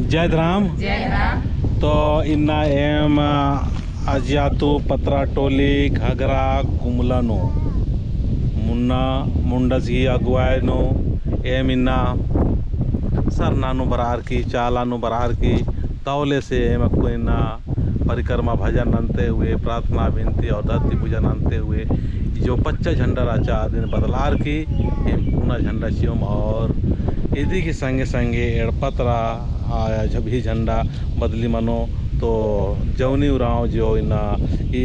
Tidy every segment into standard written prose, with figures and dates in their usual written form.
जय राम। तो इन्ना एम अजियातु पत्रा टोली घगरा कुमलानो मुन्ना मुंडसी अगुआनो एम इन्ना सरनानु बरार की चालानु बरार की तौले से एम को इन्ना परिक्रमा भजन अंते हुए प्रार्थना विनती और धरती पूजन अंते हुए जो 25 झंडा राचा दिन बदलार की पूना झंडा शिवम और इदी के संगे संगे एड़पतरा आया जब ही झंडा बदली मनो तो जवनी उराव जो इना ये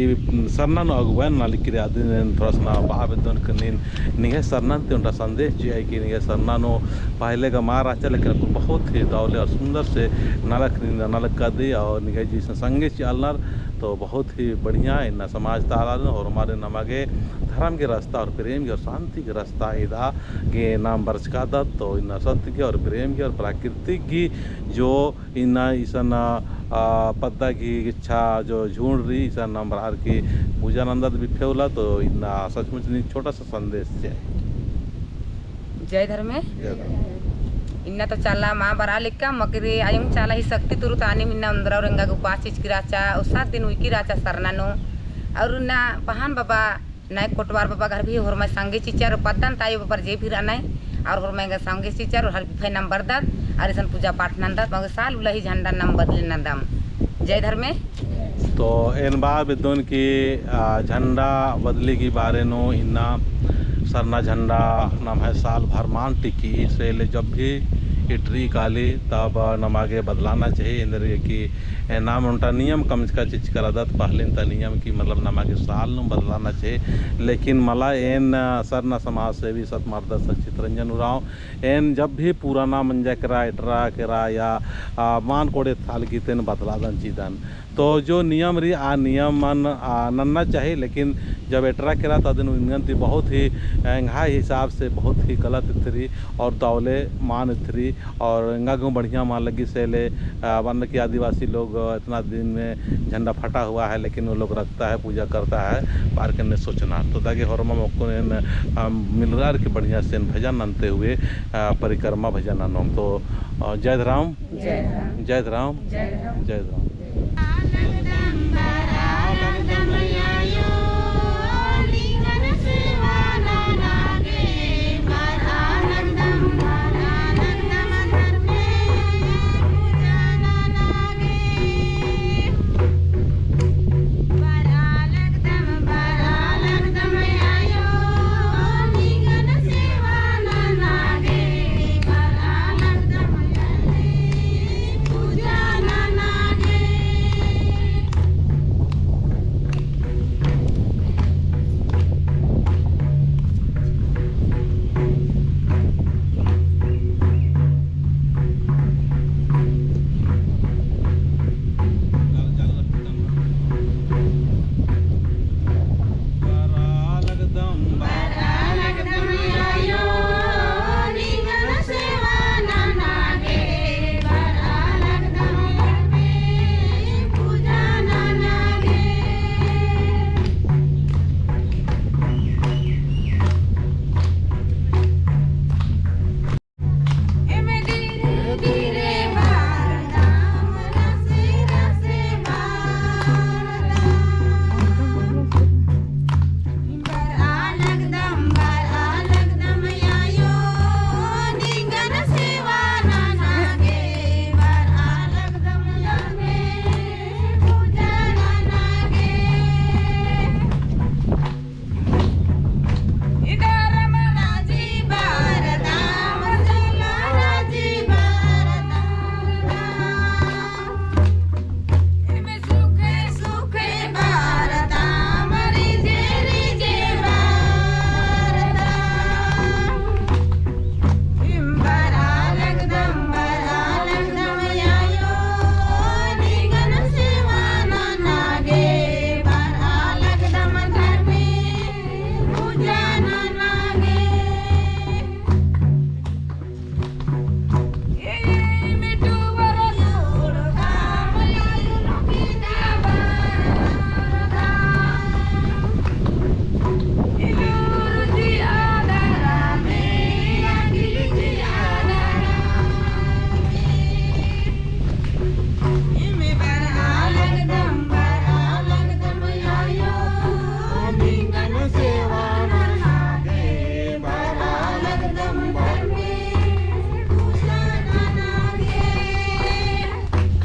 सरना अगुवान ना लिखी आदि थोड़ा सा बाबन निगे सरना उनका संदेश जो है कि निगे सरना पहले का मार आचा लेकिन बहुत ही दौले और सुंदर से नलक कर दी और निगे जी संगे चलना तो बहुत ही बढ़िया इन समाज तारा और हमारे नमागे धर्म के रास्ता और प्रेम के और शांति के रास्ता इदा के नाम बरस का दत्त तो इन सत्य के और प्रेम के और प्राकृतिक की जो इन ईसन पद्दा की इच्छा जो झूठ रही ईसा नाम बरार की पूजा नंदत भी फेवला तो इन सचमुच नहीं छोटा सा संदेश है। जय धर्म इन्ना तो चाला माँ बरा लिखा मकरे आयंग चाला ही शक्ति तुरु तानी मिन्ना अंदर और रंगा उपास चिचकी राचा और 7 दिन विकी राचा सरनानो और ना पहान बाबा नायक कोटवार बाबा घर भी और मैं संगे चिचार पद्दन तायो बापर जे भी रहना और मैं संगे चिचार और हर फै नंबर दत और इसन पूजा पाठ नंदत मगर साल उलही झंडा नाम बदले नंदम। जय धर्म तो इन बार विद्वान की झंडा बदली की बारे नो इन्ना सरना झंडा नाम है साल भर मान टिकी से ले जब भी इटरी काली तब नमागे बदलाना चाहिए इंदर कि नाम उनका नियम कम का चीज कर आदत पहले नियम की मतलब नमागे साल न बदलाना चाहिए लेकिन मला एन सरना समाज सेवी सतमार्दा चित्रंजन उराव एन जब भी पुराना मंजा करा इटरा करा या मान कोड़े थाल की तेन बदलादन चीदन तो जो नियम रही नियम मन नन्ना चाहिए लेकिन जब एटरा करा तो दिन विनती बहुत ही एंगा हिसाब से बहुत ही गलत इतरी और दौले मान इतरी और एंगा को बढ़िया मान लगी से ले वन की आदिवासी लोग इतना दिन में झंडा फटा हुआ है लेकिन वो लोग रखता है पूजा करता है पार करने सोचना तो ताकि हरमा मौको मिलगार के बढ़िया से भजन अंते हुए परिक्रमा भजन अनोम तो जय राम जय राम जय राम।